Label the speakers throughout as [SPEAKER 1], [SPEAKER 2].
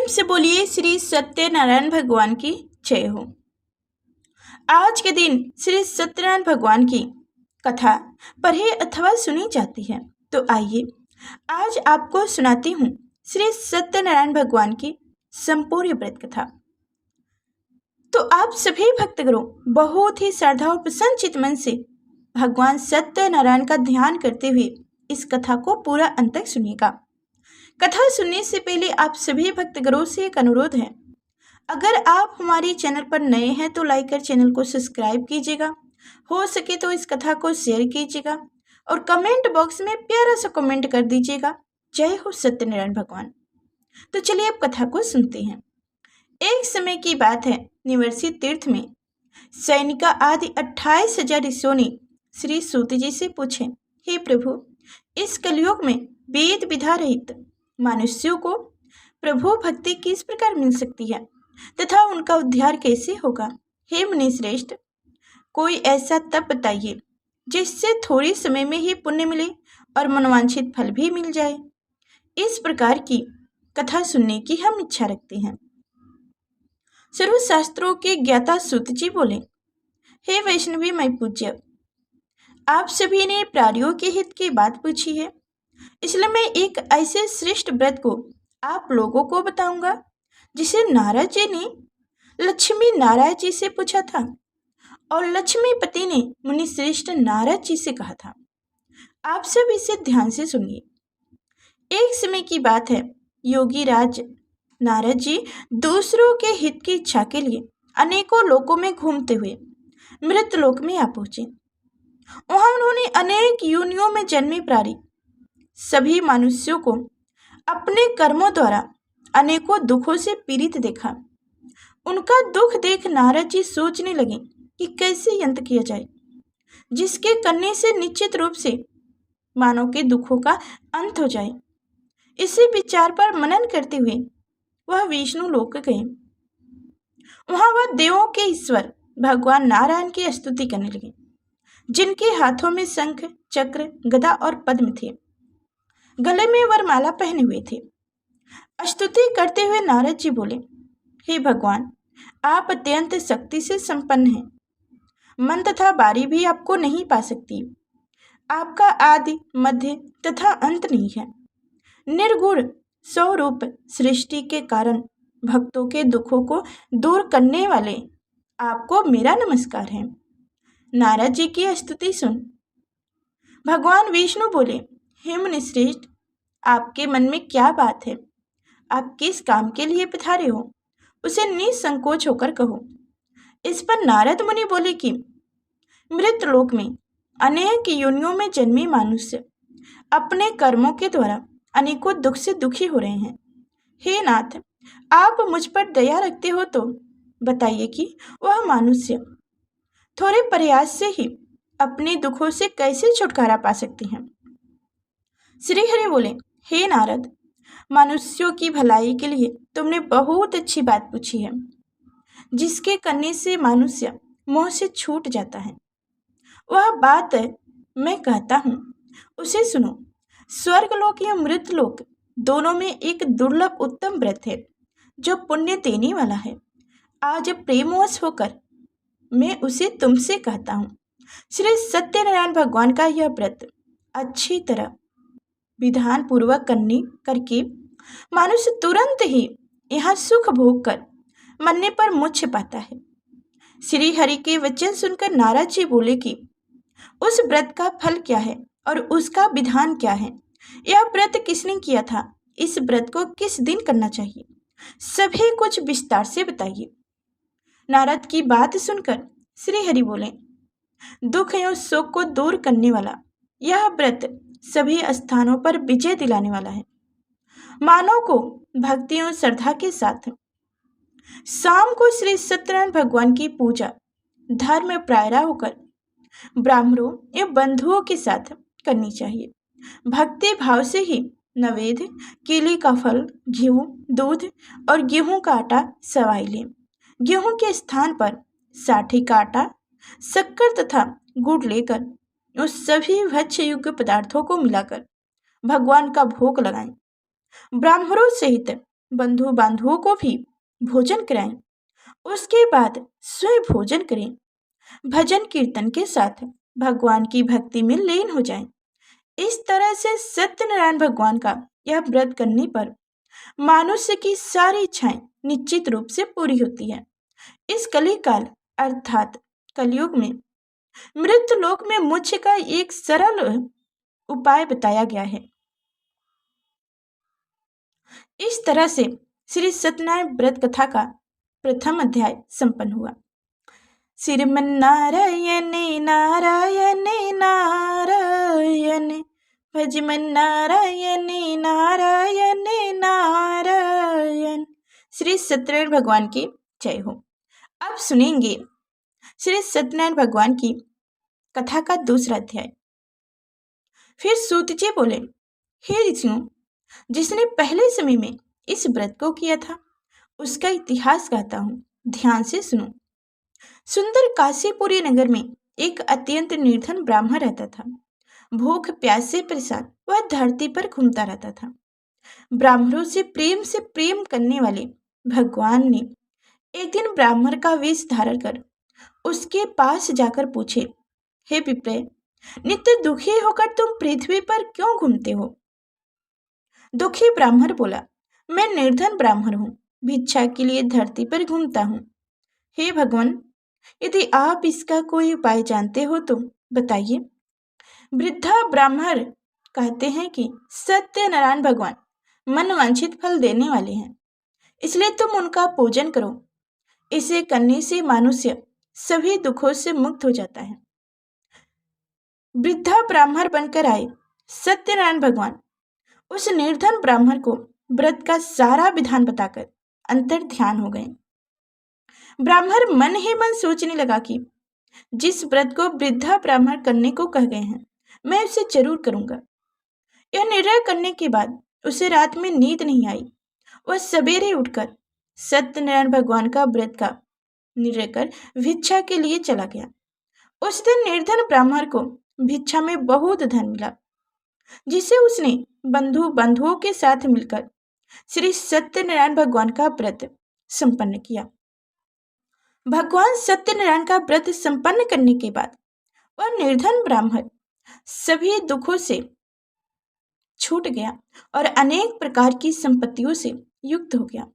[SPEAKER 1] प्रेम से बोलिए श्री सत्यनारायण भगवान की जय हो। आज के दिन श्री सत्यनारायण भगवान की कथा पढ़ी अथवा सुनी जाती है। तो आइए आज आपको सुनाती हूँ श्री सत्यनारायण भगवान की संपूर्ण व्रत कथा। तो आप सभी भक्तगणों बहुत ही श्रद्धा और प्रसन्नचित मन से भगवान सत्यनारायण का ध्यान करते हुए इस कथा को पूरा अंत तक सुनिएगा। कथा सुनने से पहले आप सभी भक्तगणों से एक अनुरोध है, अगर आप हमारे चैनल पर नए हैं तो लाइक कर चैनल को सब्सक्राइब कीजिएगा। हो सके तो इस कथा को शेयर कीजिएगा और कमेंट बॉक्स में प्यारा सा कमेंट कर दीजिएगा। जय हो सत्यनारायण भगवान। तो चलिए अब कथा को सुनते हैं। एक समय की बात है, निवर्षी तीर्थ में सैनिका आदि 28,000 ऋषियों ने श्री सूत जी से पूछे, हे प्रभु, इस कलयुग में वेद विधा रहित मनुष्यों को प्रभु भक्ति किस प्रकार मिल सकती है तथा उनका उद्धार कैसे होगा। हे मुनि श्रेष्ठ, कोई ऐसा तप बताइए जिससे थोड़ी समय में ही पुण्य मिले और मनोवांछित फल भी मिल जाए। इस प्रकार की कथा सुनने की हम इच्छा रखते हैं। सर्वशास्त्रों के ज्ञाता सूत जी बोले, हे वैष्णवी मैं पूज्य, आप सभी ने प्राणियों के हित की बात पूछी है, इसलिए मैं एक ऐसे श्रेष्ठ व्रत को आप लोगों को बताऊंगा जिसे नारद जी ने लक्ष्मी नारायण जी से पूछा था और लक्ष्मीपति ने मुनि श्रेष्ठ नारद जी से कहा था। आप सब इसे ध्यान से सुनिए। एक समय की बात है, योगी राज नारद जी दूसरों के हित की इच्छा के लिए अनेकों लोकों में घूमते हुए मृत लोक में आ पहुंचे। वहां उन्होंने अनेक योनियों में जन्मे प्राणी सभी मनुष्यों को अपने कर्मों द्वारा अनेकों दुखों से पीड़ित देखा। उनका दुख देख नारद जी सोचने लगे कि कैसे यंत्र किया जाए जिसके करने से निश्चित रूप से मानव के दुखों का अंत हो जाए। इसी विचार पर मनन करते हुए वह विष्णु लोक गए। वहां वह देवों के ईश्वर भगवान नारायण की स्तुति करने लगे, जिनके हाथों में शंख, चक्र, गदा और पद्म थे, गले में वरमाला पहने हुए थे। स्तुति करते हुए नारद जी बोले, हे भगवान, आप अत्यंत शक्ति से संपन्न हैं। मन तथा बारी भी आपको नहीं पा सकती। आपका आदि, मध्य तथा अंत नहीं है। निर्गुण स्वरूप सृष्टि के कारण भक्तों के दुखों को दूर करने वाले आपको मेरा नमस्कार है। नारद जी की स्तुति सुन भगवान विष्णु बोले, हे मुनि श्रेष्ठ, आपके मन में क्या बात है? आप किस काम के लिए पधारे हो, उसे निसंकोच होकर कहो। इस पर नारद मुनि बोले कि मृत लोक में अनेक योनियों में जन्मे मनुष्य अपने कर्मों के द्वारा अनेकों दुख से दुखी हो रहे हैं। हे नाथ, आप मुझ पर दया रखते हो तो बताइए कि वह मनुष्य थोड़े प्रयास से ही अपने दुखों से कैसे छुटकारा पा सकते हैं। श्री हरि बोले, हे नारद, मनुष्यों की भलाई के लिए तुमने बहुत अच्छी बात पूछी है, जिसके करने से मनुष्य मोह से छूट जाता है। वह बात मैं कहता हूँ, उसे सुनो। स्वर्गलोक या मृतलोक दोनों में एक दुर्लभ उत्तम व्रत है जो पुण्य देने वाला है। आज प्रेमवश होकर मैं उसे तुमसे कहता हूँ। श्री सत्यनारायण भगवान का यह व्रत अच्छी तरह विधान पूर्वक करके मनुष्य तुरंत ही यहाँ सुख भोग कर मरने पर मोक्ष पाता है। श्री हरि के वचन सुनकर नारद जी बोले कि उस व्रत का फल क्या है और उसका विधान क्या है? यह व्रत किसने किया था? इस व्रत को किस दिन करना चाहिए? सभी कुछ विस्तार से बताइए। नारद की बात सुनकर श्री हरि बोले, दुख एवं शोक को दूर करने वाला यह व्रत सभी स्थानों पर विजय दिलाने वाला है। मानव को भक्ति और श्रद्धा के साथ शाम को श्री सत्यनारायण भगवान की पूजा धर्म प्रायरा होकर ब्राह्मणों एवं बंधुओं के साथ करनी चाहिए। भक्ति भाव से ही नैवेद्य, केले का फल, घी, दूध और गेहूं का आटा सवाई लें। गेहूं के स्थान पर साठी का आटा, शक्कर तथा गुड़ लेकर उस सभी भक्ष्य योग्य पदार्थों को मिलाकर भगवान का भोग लगाएं। ब्राह्मणों सहित बंधु बांधवों को भी भोजन कराएं। उसके बाद स्वयं भोजन करें। भजन कीर्तन के साथ भगवान की भक्ति में लीन हो जाएं। इस तरह से सत्यनारायण भगवान का यह व्रत करने पर मनुष्य की सारी इच्छाएं निश्चित रूप से पूरी होती है। इस कलिकाल अर्थात कलयुग में मृत्यु लोक में मोक्ष का एक सरल उपाय बताया गया है। इस तरह से श्री सत्यनारायण व्रत कथा का प्रथम अध्याय संपन्न हुआ। श्रीमन्नारायण नारायण नारायण भजमन नारायण नारायण नारायण। श्री सत्यनारायण भगवान की जय हो। अब सुनेंगे श्री सत्यनारायण भगवान की कथा का दूसरा अध्याय। फिर सूत जी बोले, हे ऋषियों, जिसने पहले समय में इस व्रत को किया था उसका इतिहास कहता हूँ, ध्यान से सुनो। सुंदर काशीपुरी नगर में एक अत्यंत निर्धन ब्राह्मण रहता था। भूख प्यास से परेशान वह धरती पर घूमता रहता था। ब्राह्मणों से प्रेम करने वाले भगवान ने एक दिन ब्राह्मण का वेश धारण कर उसके पास जाकर पूछे, हे विप्र, नित्य दुखी होकर तुम पृथ्वी पर क्यों घूमते हो? दुखी ब्राह्मण बोला, मैं निर्धन ब्राह्मण हूँ, भिक्षा के लिए धरती पर घूमता हूँ। हे भगवान, यदि आप इसका कोई उपाय जानते हो तो बताइए। वृद्धा ब्राह्मण कहते हैं कि सत्यनारायण भगवान मनवांछित फल देने वाले हैं, इसलिए तुम उनका पूजन करो। इसे करने से मनुष्य सभी दुखों से मुक्त हो जाता है। वृद्धा ब्राह्मण बनकर आए सत्यनारायण भगवान उस निर्धन ब्राह्मण को व्रत का सारा विधान बताकर अंतर ध्यान हो गए। ब्राह्मण मन ही मन सोचने लगा कि जिस व्रत को वृद्धा ब्राह्मण करने को कह गए हैं मैं उसे जरूर करूंगा। यह निर्णय करने के बाद उसे रात में नींद नहीं आई। वह सवेरे उठकर सत्यनारायण भगवान का व्रत का निर्णय कर भिक्षा के लिए चला गया। उस दिन निर्धन ब्राह्मण को भिक्षा में बहुत धन मिला, जिसे उसने बंधुओं के साथ मिलकर श्री सत्यनारायण भगवान का व्रत संपन्न किया। भगवान सत्यनारायण का व्रत संपन्न करने के बाद वह निर्धन ब्राह्मण सभी दुखों से छूट गया और अनेक प्रकार की संपत्तियों से युक्त हो गया।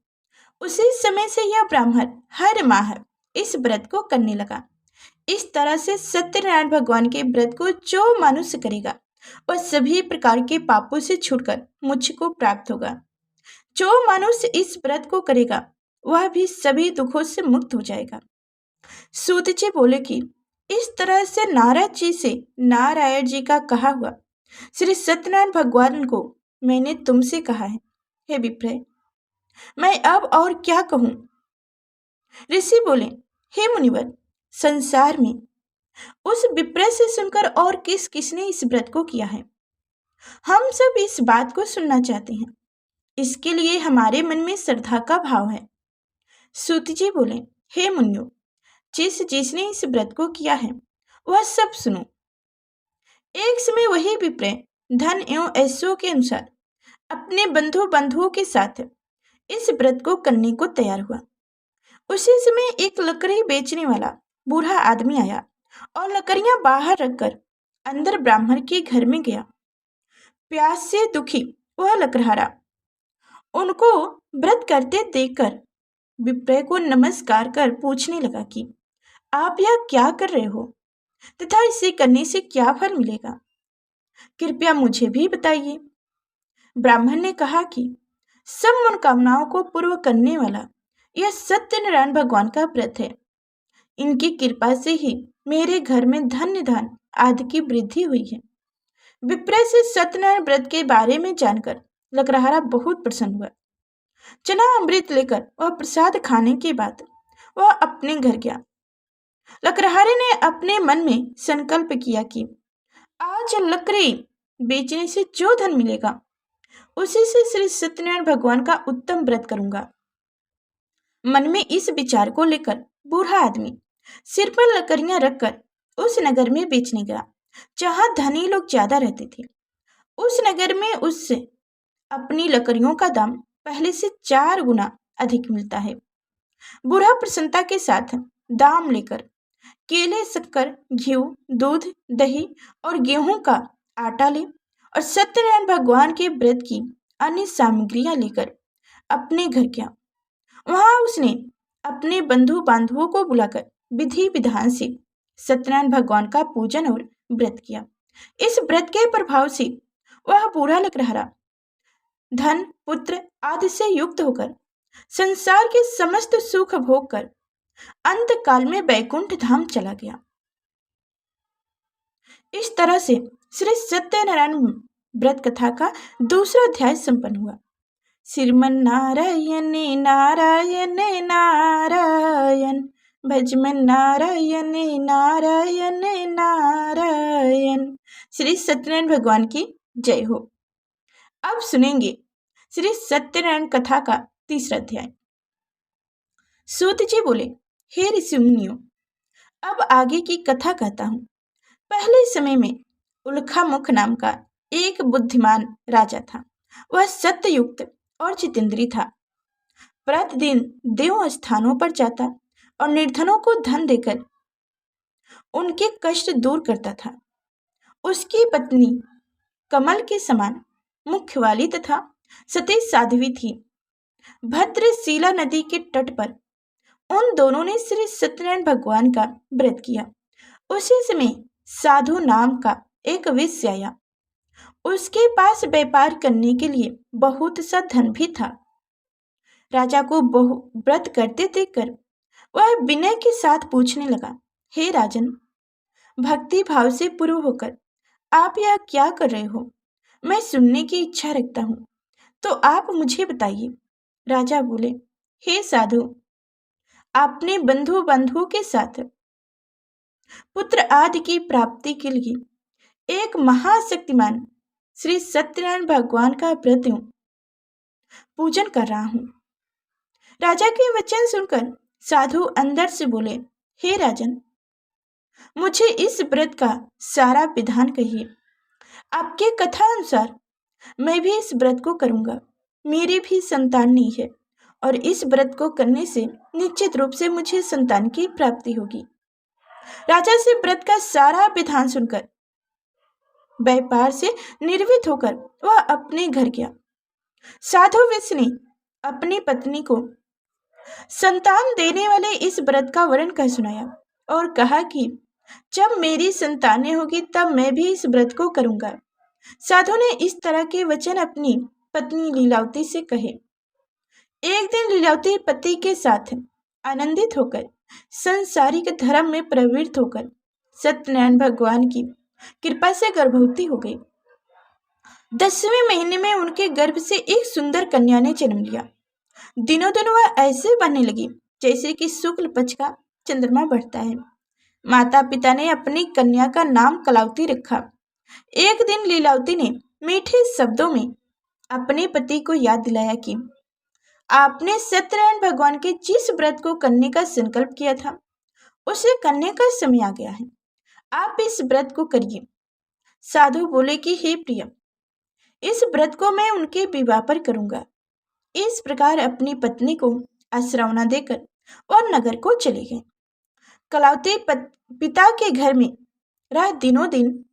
[SPEAKER 1] उसी समय से यह ब्राह्मण हर माह इस व्रत को करने लगा। इस तरह से सत्यनारायण भगवान के व्रत को जो मनुष्य करेगा वह सभी प्रकार के पापों से छूटकर मोक्ष को प्राप्त होगा। जो मनुष्य इस व्रत को करेगा वह भी सभी दुखों से मुक्त हो जाएगा। सूत जी बोले कि इस तरह से नारद जी से नारायण जी का कहा हुआ श्री सत्यनारायण भगवान को मैंने तुमसे कहा है। हे विप्र, मैं अब और क्या कहूँ? ऋषि बोले, हे मुनिवर, संसार में उस विप्र से सुनकर और किसने इस व्रत को किया है? हम सब इस बात को सुनना चाहते हैं। इसके लिए हमारे मन में श्रद्धा का भाव है। सूत जी बोले, हे मुनियो, जिसने इस व्रत को किया है वह सब सुनो। एक समय वही विप्र धन एवं ऐश्वर्य के अनुसार अपने बंधुओं के साथ इस व्रत को करने को तैयार हुआ। उसी समय एक लकड़ी बेचने वाला बूढ़ा आदमी आया और लकड़ियां बाहर रखकर अंदर ब्राह्मण के घर में गया। प्यास से दुखी वह लकड़हारा उनको व्रत करते देखकर विप्र को नमस्कार कर पूछने लगा कि आप यह क्या कर रहे हो तथा इसे करने से क्या फल मिलेगा? कृपया मुझे भी बताइए। ब्राह्मण ने कहा कि सब मनोकामनाओं को पूर्ण करने वाला यह सत्यनारायण भगवान का व्रत है। इनकी कृपा से ही मेरे घर में धन धान आदि की वृद्धि हुई है। विप्र से सत्यनारायण व्रत के बारे में जानकर लकड़हारा बहुत प्रसन्न हुआ। चना अमृत लेकर वह प्रसाद खाने के बाद वह अपने घर गया। लकड़हारे ने अपने मन में संकल्प किया कि आज लकड़ी बेचने से जो धन मिलेगा उसी से श्री सत्यनारायण भगवान का उत्तम व्रत करूंगा। मन में इस विचार को लेकर बूढ़ा आदमी सिर पर लकड़ियां रखकर उस नगर में बेचने गया जहां धनी लोग ज्यादा रहते थे। उस नगर में उससे अपनी लकड़ियों का दाम पहले से 4 गुना अधिक मिलता है। बूढ़ा प्रसन्नता के साथ दाम लेकर केले, शक्कर, घी, दूध, दही और गेहूं का आटा ले और सत्यनारायण भगवान के व्रत की अन्य सामग्रियां लेकर अपने घर गया। वहां उसने अपने बंधु बांधवों को बुलाकर विधि विधान से सत्यनारायण भगवान का पूजन और व्रत किया। इस व्रत के प्रभाव से वह बूढ़ा लग रहा धन, पुत्र आदि से युक्त होकर संसार के समस्त सुख भोग कर अंत काल में बैकुंठ धाम चला गया। इस तरह से श्री सत्यनारायण व्रत कथा का दूसरा अध्याय संपन्न हुआ। श्रीमन नारायण नारायण नारायण, भजमन नारायण नारायण नारायण। श्री सत्यनारायण भगवान की जय हो। अब सुनेंगे श्री सत्यनारायण कथा का तीसरा अध्याय। सूत जी बोले, हे ऋषि मुनियों, अब आगे की कथा कहता हूँ। पहले समय में उल्खामुख नाम का एक बुद्धिमान राजा था। वह सत्ययुक्त और जितेंद्रिय था। प्रतिदिन देव स्थानों पर जाता और निर्धनों को धन देकर उनके कष्ट दूर करता था। उसकी पत्नी कमल के समान मुख वाली तथा सती साध्वी थी। भद्रशिला नदी के तट पर उन दोनों ने श्री सत्यनारायण भगवान का व्रत किया। उसी समय साधु नाम का एक वेश्या आया। उसके पास व्यापार करने के लिए बहुत सा धन भी था। राजा को व्रत करते देखकर वह विनय के साथ पूछने लगा, हे राजन, भक्ति भाव से पूर्ण होकर आप यह क्या कर रहे हो? मैं सुनने की इच्छा रखता हूँ, तो आप मुझे बताइए। राजा बोले, हे साधु, आपने बंधु बंधुओं के साथ पुत्र आदि की प्राप्ति के लिए एक महाशक्तिमान श्री सत्यनारायण भगवान का व्रत पूजन कर रहा हूं। राजा के वचन सुनकर साधु अंदर से बोले, हे राजन, मुझे इस व्रत का सारा विधान कहिए। आपके कथा अनुसार मैं भी इस व्रत को करूंगा। मेरी भी संतान नहीं है और इस व्रत को करने से निश्चित रूप से मुझे संतान की प्राप्ति होगी। राजा से व्रत का सारा विधान सुनकर व्यापार से निर्वित होकर वह अपने घर गया। साधु वेश्या ने अपनी पत्नी को संतान देने वाले इस व्रत का वर्णन कर सुनाया और कहा कि जब मेरी संतानें होगी तब मैं भी इस व्रत को करूंगा। साधु ने इस तरह के वचन अपनी पत्नी लीलावती से कहे। एक दिन लीलावती पति के साथ आनंदित होकर संसारिक धर्म में प्रवृत्त होकर सत्यनारायण भगवान की कृपा से गर्भवती हो गई। 10वें महीने में उनके गर्भ से एक सुंदर कन्या ने जन्म लिया। दिनों दिन वह ऐसे बनने लगी जैसे कि शुक्ल पक्ष का चंद्रमा बढ़ता है। माता पिता ने अपनी कन्या का नाम कलावती रखा। एक दिन लीलावती ने मीठे शब्दों में अपने पति को याद दिलाया कि आपने सत्यनारायण भगवान के जिस व्रत को करने का संकल्प किया था उसे करने का समय आ गया है। आप इस व्रत को करिए। साधु बोले कि हे प्रिय, इस व्रत को मैं उनके विवाह पर करूंगा। इस प्रकार अपनी पत्नी को आश्रवना देकर और नगर को चले गए। कलावती पिता के घर में राह दिनों दिन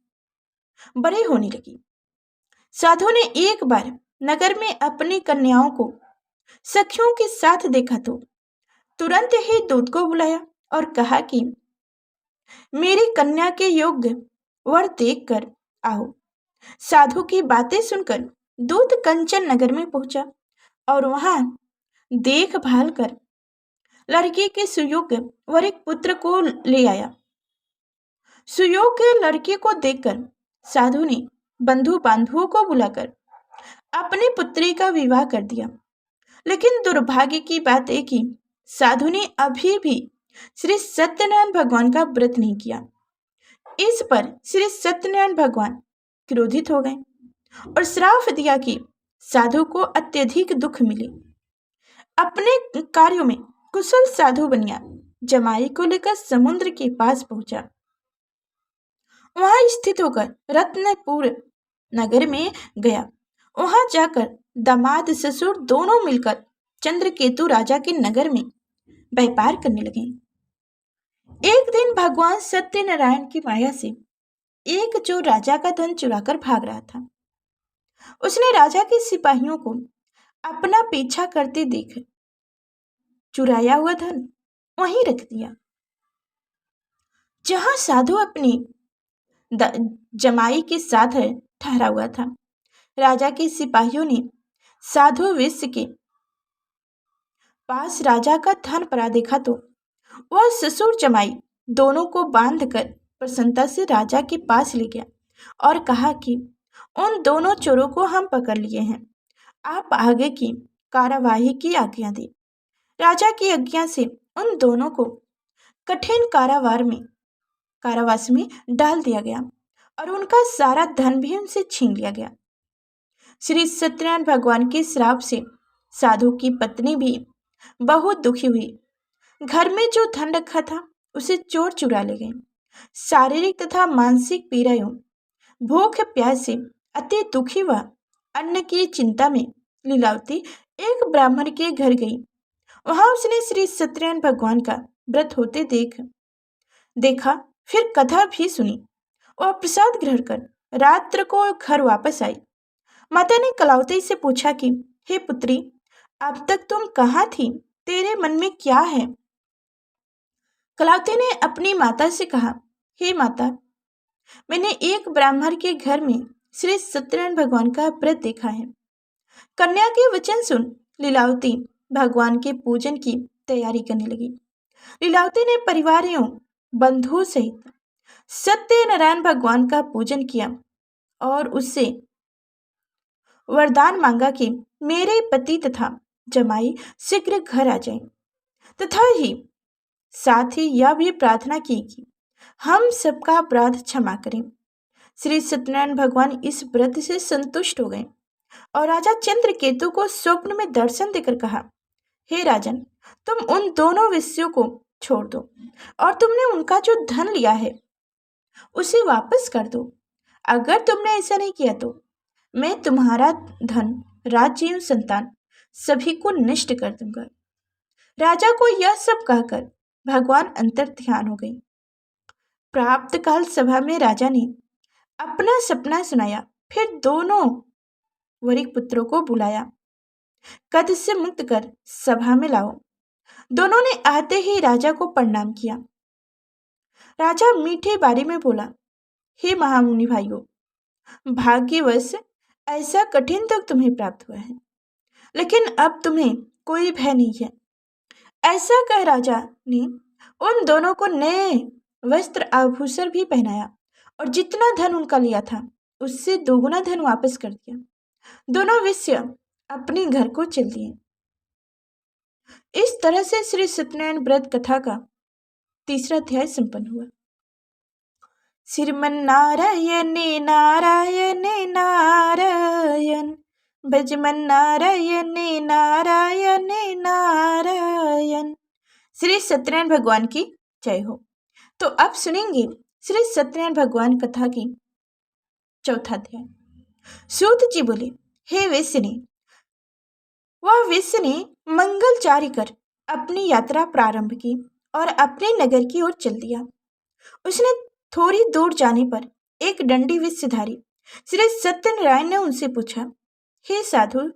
[SPEAKER 1] बड़े होने लगी। साधु ने एक बार नगर में अपनी कन्याओं को सखियों के साथ देखा तो तुरंत ही दूत को बुलाया और कहा कि मेरी कन्या के योग्य वर देख कर आओ। साधु की बातें सुनकर दूत कंचन नगर में पहुंचा और वहां देखभाल कर लड़की के सुयोग्य वर एक पुत्र को ले आया। सुयोग्य लड़की को देखकर साधु ने बंधु बांधवों को बुलाकर अपनी पुत्री का विवाह कर दिया। लेकिन दुर्भाग्य की बात है कि साधु ने अभी भी श्री सत्यनारायण भगवान का व्रत नहीं किया। इस पर श्री सत्यनारायण भगवान क्रोधित हो गए और श्राप दिया कि साधु को अत्यधिक दुख मिले। अपने कार्यों में कुशल साधु बनिया जमाई को लेकर समुद्र के पास पहुंचा। वहां स्थित होकर रत्नपुर नगर में गया। वहां जाकर दामाद ससुर दोनों मिलकर चंद्रकेतु राजा के नगर में व्यापार करने लगे। एक दिन भगवान सत्यनारायण की माया से एक चोर राजा का धन चुराकर भाग रहा था। उसने राजा के सिपाहियों को अपना पीछा करते देख चुराया हुआ धन वहीं रख दिया जहां साधु अपनी जमाई के साथ ठहरा हुआ था। राजा के सिपाहियों ने साधु विश्व के पास राजा का धन पड़ा देखा तो वह ससुर जमाई दोनों को बांधकर प्रसन्नता से राजा के पास ले गया और कहा कि उन दोनों चोरों को हम पकड़ लिए हैं, आप आगे की कार्यवाही की आज्ञा दें। राजा की आज्ञा से उन दोनों को कठिन कारावास में डाल दिया गया और उनका सारा धन भी उनसे छीन लिया गया। श्री सत्यनारायण भगवान के श्राप से साधु की पत्नी भी बहुत दुखी हुई। घर में जो धन रखा था उसे चोर चुरा ले गए। शारीरिक तथा मानसिक पीड़ाओं, भूख प्यास से अति दुखी व अन्न की चिंता में लीलावती एक ब्राह्मण के घर गई। वहां उसने श्री सत्यनारायण भगवान का व्रत होते देखा, फिर कथा भी सुनी और प्रसाद ग्रहण कर रात्र को घर वापस आई। माता ने कलावती से पूछा कि हे पुत्री, अब तक तुम कहाँ थी, तेरे मन में क्या है? कलावती ने अपनी माता से कहा, हे माता, मैंने एक ब्राह्मण के घर में श्री सत्यनारायण भगवान का व्रत देखा है। कन्या के वचन सुन लीलावती भगवान के पूजन की तैयारी करने लगी। लीलावती ने परिवारियों बंधुओं सहित सत्यनारायण भगवान का पूजन किया और उससे वरदान मांगा कि मेरे पति तथा जमाई शीघ्र घर आ जाएं, तथा साथ ही यह भी प्रार्थना की कि हम सबका अपराध क्षमा करें। श्री सत्यनारायण भगवान इस व्रत से संतुष्ट हो गए और राजा चंद्रकेतु को स्वप्न में दर्शन देकर कहा, हे राजन, तुम उन दोनों वेश्यों को छोड़ दो और तुमने उनका जो धन लिया है उसे वापस कर दो। अगर तुमने ऐसा नहीं किया तो मैं तुम्हारा धन, राज्य एवं संतान सभी को नष्ट कर दूंगा। राजा को यह सब कहकर भगवान अंतर ध्यान हो गए। प्राप्त काल सभा में राजा ने अपना सपना सुनाया, फिर दोनों वरिक पुत्रों को बुलाया, कद से मुक्त कर सभा में लाओ। दोनों ने आते ही राजा को प्रणाम किया। राजा मीठे बारी में बोला, हे महामुनि भाइयों, भाग्यवश ऐसा कठिन तक तुम्हें प्राप्त हुआ है, लेकिन अब तुम्हें कोई भय नहीं है। ऐसा कह राजा ने उन दोनों को नए वस्त्र आभूषण भी पहनाया और जितना धन उनका लिया था उससे दोगुना धन वापस कर दिया। दोनों वेश्या अपने घर को चल दिए। इस तरह से श्री सत्यनारायण व्रत कथा का तीसरा अध्याय संपन्न हुआ। श्रीमन्नारायण नारायण नारायण, भजमन नारायण नारायण नारायण। श्री सत्यनारायण भगवान की जय हो। तो अब सुनेंगे श्री सत्यनारायण भगवान कथा की चौथा अध्याय। सूत जी बोले, हे वेश्यनी, वह वेश्य ने मंगलचारी कर अपनी यात्रा प्रारंभ की और अपने नगर की ओर चल दिया। उसने थोड़ी दूर जाने पर एक दंडी वेश्धारी श्री सत्यनारायण ने उनसे पूछा, हे साधु,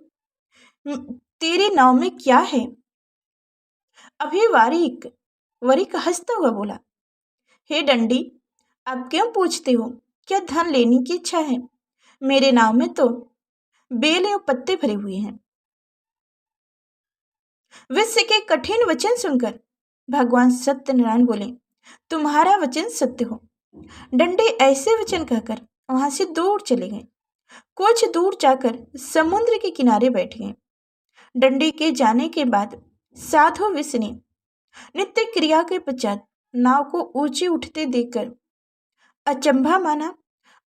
[SPEAKER 1] तेरे नाव में क्या है? अभी वरिक हंसता हुआ बोला, हे दंडी, अब क्यों पूछते हो? क्या धन लेने की इच्छा है? मेरे नाव में तो बेल एवं पत्ते भरे हुए हैं। वेश्य के कठिन वचन सुनकर भगवान सत्यनारायण बोले, तुम्हारा वचन सत्य हो। डंडे ऐसे वचन कहकर वहां से दूर चले गए। कुछ दूर जाकर समुद्र के किनारे बैठ गए। डंडे के जाने के बाद साधु वेश्य ने नित्य क्रिया के पश्चात नाव को ऊंची उठते देखकर अचंभा माना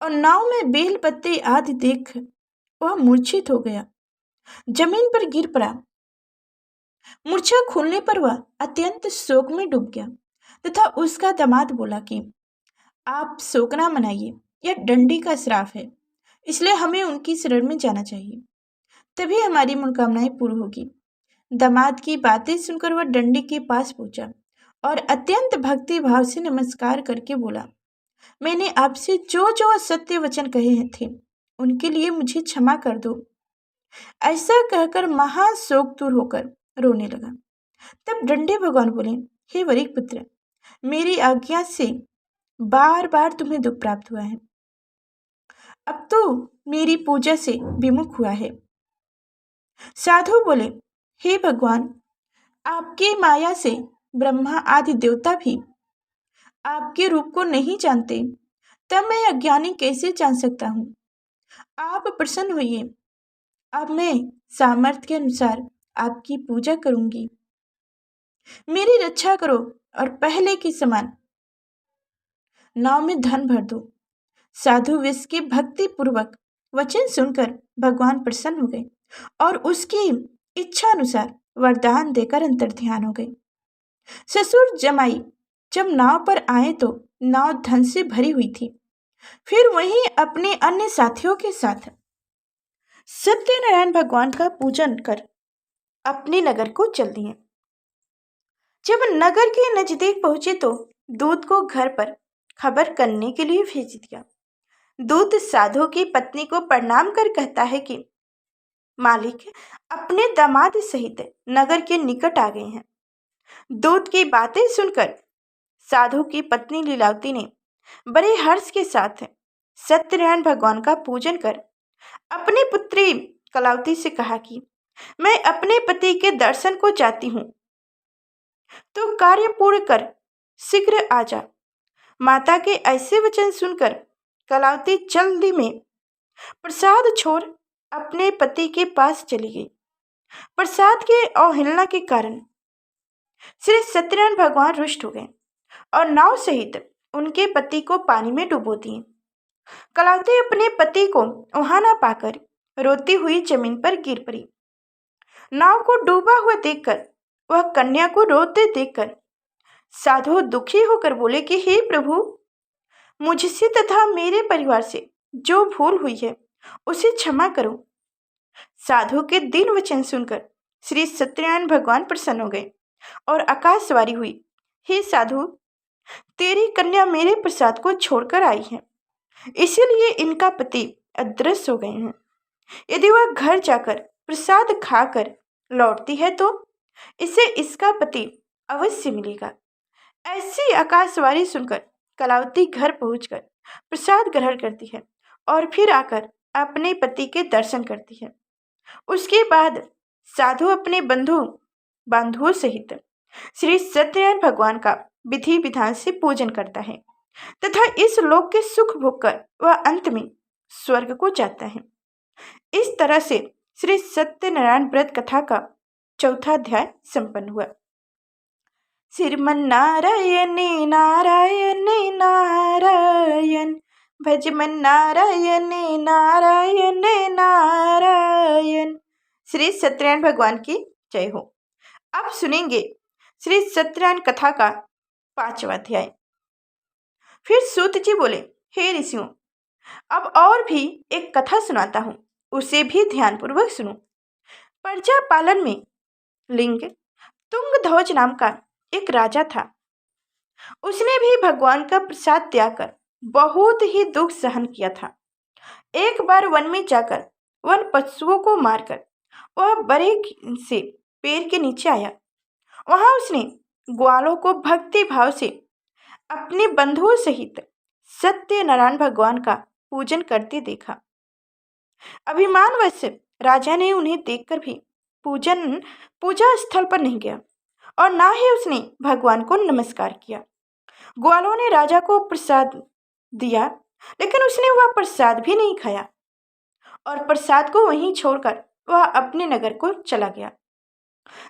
[SPEAKER 1] और नाव में बेल पत्ते आदि देख वह मूर्छित हो गया, जमीन पर गिर पड़ा। मूर्छा खुलने पर वह अत्यंत शोक में डूब गया तथा उसका दामाद बोला कि आप शोक ना मनाइए, यह डंडी का श्राप है, इसलिए हमें उनकी शरण में जाना चाहिए। तभी हमारी मनोकामनाएं पूर्ण होगी। दामाद की बातें सुनकर वह डंडे के पास पहुंचा और अत्यंत भक्ति भाव से नमस्कार करके बोला, मैंने आपसे जो जो असत्य वचन कहे थे उनके लिए मुझे क्षमा कर दो। ऐसा कहकर महाशोक दूर होकर रोने लगा। तब डंडे भगवान बोले, हे वरिक पुत्र, मेरी आज्ञा से बार बार तुम्हें दुख प्राप्त हुआ है, अब तो मेरी पूजा से विमुख हुआ है। साधु बोले, हे भगवान, आपके माया से ब्रह्मा आदि देवता भी आपके रूप को नहीं जानते, तब मैं अज्ञानी कैसे जान सकता हूँ। आप प्रसन्न होइए, अब मैं सामर्थ्य के अनुसार आपकी पूजा करूंगी। मेरी रक्षा करो और पहले के समान नाव में धन भर दो। साधु विष के भक्ति पूर्वक वचन सुनकर भगवान प्रसन्न हो गए और उसकी इच्छा अनुसार वरदान देकर अंतर्ध्यान हो गए। ससुर जमाई जब नाव पर आए तो नाव धन से भरी हुई थी। फिर वहीं अपने अन्य साथियों के साथ सत्यनारायण भगवान का पूजन कर अपने नगर को चल दिए। जब नगर के नजदीक पहुंचे तो दूत को घर पर खबर करने के लिए भेज दिया। दूत साधु की पत्नी को प्रणाम कर कहता है कि मालिक अपने दामाद सहित नगर के निकट आ गए हैं। दूत की बातें सुनकर साधु की पत्नी लीलावती ने बड़े हर्ष के साथ सत्यनारायण भगवान का पूजन कर अपनी पुत्री कलावती से कहा कि मैं अपने पति के दर्शन को चाहती हूँ, तो कार्य पूर्ण कर शीघ्र आ जा। माता के ऐसे वचन सुनकर कलावती जल्दी में प्रसाद छोड़ अपने पति के पास चली गई। प्रसाद के अवहेलना के कारण श्री सत्यनारायण भगवान रुष्ट हो गए और नाव सहित उनके पति को पानी में डुबो दिए। कलावती अपने पति को वहां न पाकर रोती हुई जमीन पर गिर पड़ी। नाव को डूबा हुआ देखकर वह कन्या को रोते देखकर साधु दुखी होकर बोले कि हे प्रभु, मुझसे तथा मेरे परिवार से जो भूल हुई है उसे क्षमा करो। साधु के दीन वचन सुनकर श्री सत्यनारायण भगवान प्रसन्न हो गए और आकाशवाणी हुई, हे साधु, तेरी कन्या मेरे प्रसाद को छोड़कर आई है, इसीलिए इनका पति अदृश्य हो गए हैं। यदि वह घर जाकर प्रसाद खाकर लौटती है तो इसे इसका पति अवश्य मिलेगा। ऐसी आकाशवाणी सुनकर कलावती घर पहुंचकर प्रसाद ग्रहण करती है और फिर आकर अपने पति के दर्शन करती है। उसके बाद साधु अपने बंधुओं सहित श्री सत्यनारायण भगवान का विधि विधान से पूजन करता है तथा इस लोक के सुख भोगकर वह अंत में स्वर्ग को जाता है। इस तरह से श्री सत्यनारायण व्रत कथा का चौथा अध्याय संपन्न हुआ। श्रीमन्नारायण नारायण नारायण, भजमन नारायण नारायण नारायण। श्री सत्यनारायण भगवान की जय हो। अब सुनेंगे श्री सत्यनारायण कथा का 5वां अध्याय। फिर सूत जी बोले, हे ऋषियों, अब और भी एक कथा सुनाता हूँ, उसे भी ध्यानपूर्वक सुनो। प्रजा पालन में लिंग तुंगध्वज नाम का एक राजा था। उसने भी भगवान का प्रसाद त्याग कर बहुत ही दुख सहन किया था। एक बार वन में जाकर वन पशुओं को मारकर वह बड़े से पेड़ के नीचे आया। वहां उसने ग्वालों को भक्ति भाव से अपने बंधुओं सहित सत्यनारायण भगवान का पूजन करते देखा। अभिमानवश राजा ने उन्हें देखकर भी पूजा स्थल पर नहीं गया और ना ही उसने भगवान को नमस्कार किया। ग्वालों ने राजा को प्रसाद दिया, लेकिन उसने वह प्रसाद भी नहीं खाया और प्रसाद को वहीं छोड़कर वह अपने नगर को चला गया।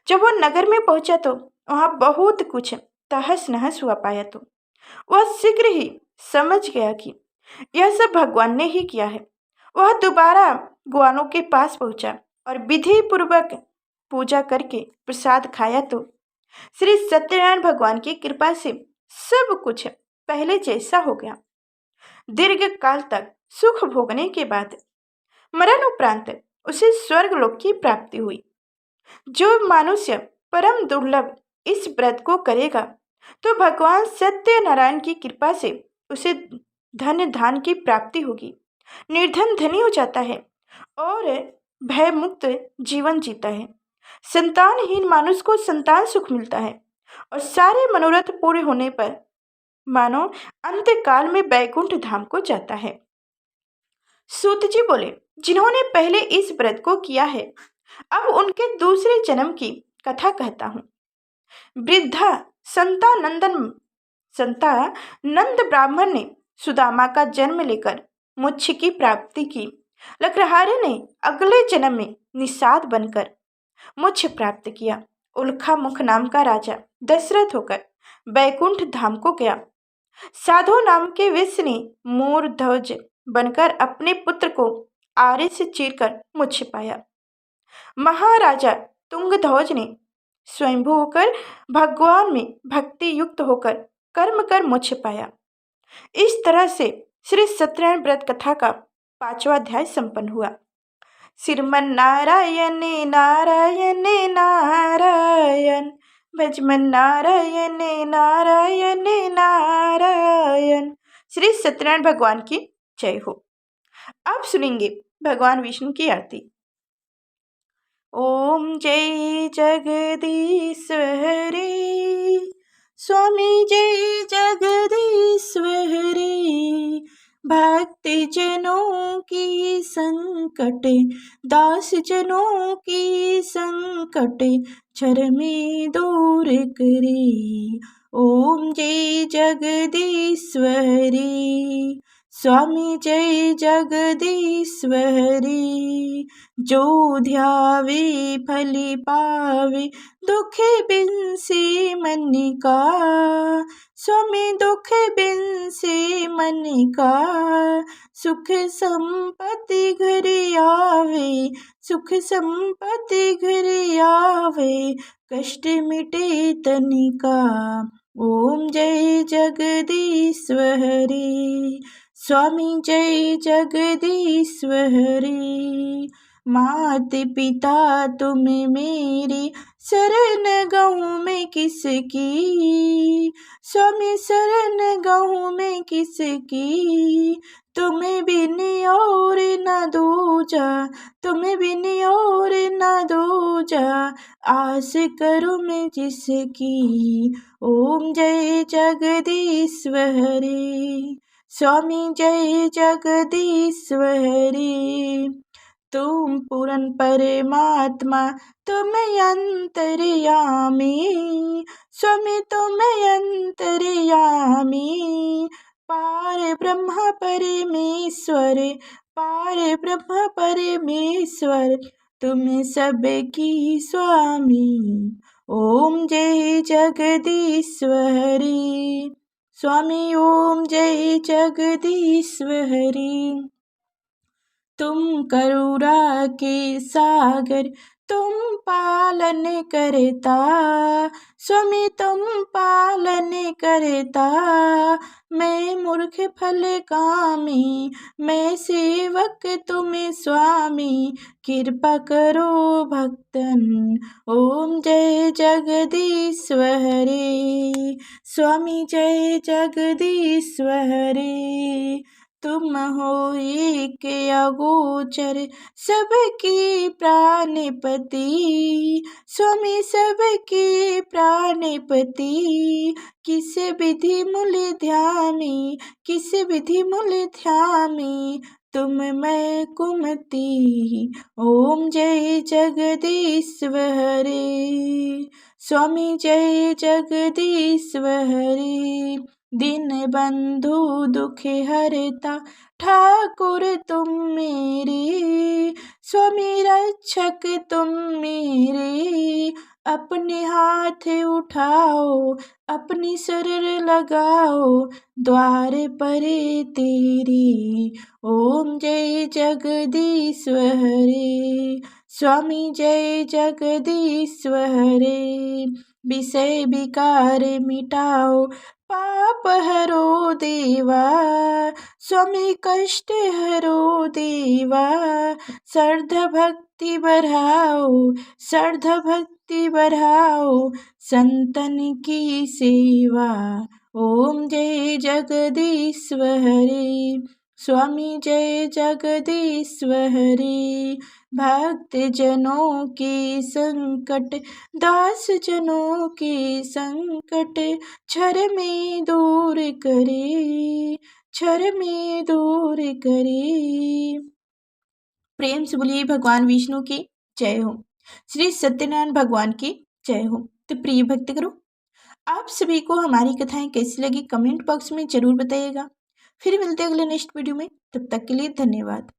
[SPEAKER 1] जब वह नगर में पहुंचा तो वहां बहुत कुछ तहस नहस हुआ पाया तो वह शीघ्र ही समझ गया कि यह सब भगवान ने ही किया है। वह दोबारा ग्वालों के पास पहुंचा और विधि पूर्वक पूजा करके प्रसाद खाया तो श्री सत्यनारायण भगवान की कृपा से सब कुछ पहले जैसा हो गया। दीर्घ काल तक सुख भोगने के बाद मरण उपरांत उसे स्वर्गलोक की प्राप्ति हुई। जो मनुष्य परम दुर्लभ इस व्रत को करेगा तो भगवान सत्यनारायण की कृपा से उसे धन धान की प्राप्ति होगी, निर्धन धनी हो जाता है और भयमुक्त जीवन जीता है। संतानहीन मानुष को संतान सुख मिलता है और सारे मनोरथ पूरे होने पर मानो अंतकाल में बैकुंठ धाम को जाता है। सूत जी बोले, जिन्होंने पहले इस व्रत को किया है अब उनके दूसरे जन्म की कथा कहता हूँ। वृद्धा संतानंद ब्राह्मण ने सुदामा का जन्म लेकर मोक्ष की प्राप्ति की। लकड़हारे ने अगले जन्म में निषाद बनकर मोक्ष प्राप्त किया। उल्खा मुख नाम का राजा दशरथ होकर बैकुंठ धाम को गया। साधु नाम के वैश्य ने मोर ध्वज बनकर अपने पुत्र को आरे से चीरकर मोक्ष पाया। महाराजा तुंगध्वज ने स्वयंभू होकर भगवान में भक्ति युक्त होकर कर्म कर मोक्ष पाया। इस तरह से श्री सत्यनारायण व्रत कथा का 5वां अध्याय संपन्न हुआ। श्रीमन नारायण नारायण नारायण, भजमन नारायण नारायण नारायण। श्री सत्यनारायण भगवान की जय हो। अब सुनेंगे भगवान विष्णु की आरती। ओम जय जगदीश्वरी, स्वामी जय जगदीश्वरी। भक्ति जनों की संकट, दास जनों की संकट क्षर में दूर करी। ओम जय जगदीश्वरी, स्वामी जय जगदीश्वरी। जो ध्यावे फल पावे, दुख बिन से मन का। स्वामी दुख बिन से मन का, सुख संपत्ति घर आवे, सुख संपत्ति घर आवे, कष्ट मिटे तनिका। ओम जय जगदीश्वरी, स्वामी जय जगदीश्वरी। मात पिता तुम मेरी, शरण गहूँ में किसकी। स्वामी शरण गहूँ में किसकी, तुम्हें बिन और न दूजा, तुम्हें बिन और न दूजा, आस करूँ मैं जिसकी। ओम जय जगदीश्वरी, स्वामी जय जगदीश्वरी। तुम पूर्ण परमात्मा तुम अंतर्यामी, स्वामी तुम अंतर्यामी। पार ब्रह्म परमेश्वर, पार ब्रह्म परमेश्वर, तुम सबकी स्वामी। ओम जय जगदीश्वरी, स्वामी ओम जय जगदीश्वरी। तुम करुणा के सागर, तुम पालन करता। स्वामी तुम पालन करता, मैं मूर्ख फल कामी, मैं सेवक तुम स्वामी, कृपा करो भक्तन। ओम जय जगदीश्वरी, स्वामी जय जगदीश्वरी। तुम हो एक अगोचर, सबकी प्राणपति। स्वामी सबकी प्राणपति, किस विधि मूल ध्यामी, किस विधि मूल ध्यामी, तुम मैं कुमति। ओम जय जगदीश्वरी, स्वामी जय जगदीश्वरी। दिन बंधु दुख हरता, ठाकुर तुम मेरे। स्वामी रक्षक तुम मेरे, अपने हाथ उठाओ, अपनी शरण लगाओ, द्वार पर तेरी। ओम जय जगदीश्वरी, स्वामी जय जगदीश्वरी। विषय विकार मिटाओ, पाप हरो देवा, स्वामी कष्ट हरो देवा, श्रद्धा भक्ति बढ़ाओ, श्रद्धा भक्ति बढ़ाओ, संतन की सेवा। ओम जय जगदीश्वर हरे, स्वामी जय जगदीश्वर हरे। भक्त जनों के संकट, दास जनों के संकट, क्षर में दूर करे, क्षर में दूर करे। प्रेम से बोलिए भगवान विष्णु की जय हो, श्री सत्यनारायण भगवान की जय हो। तो प्रिय भक्त करो, आप सभी को हमारी कथाएं कैसी लगी कमेंट बॉक्स में जरूर बताइएगा। फिर मिलते हैं अगले नेक्स्ट वीडियो में, तब तक के लिए धन्यवाद।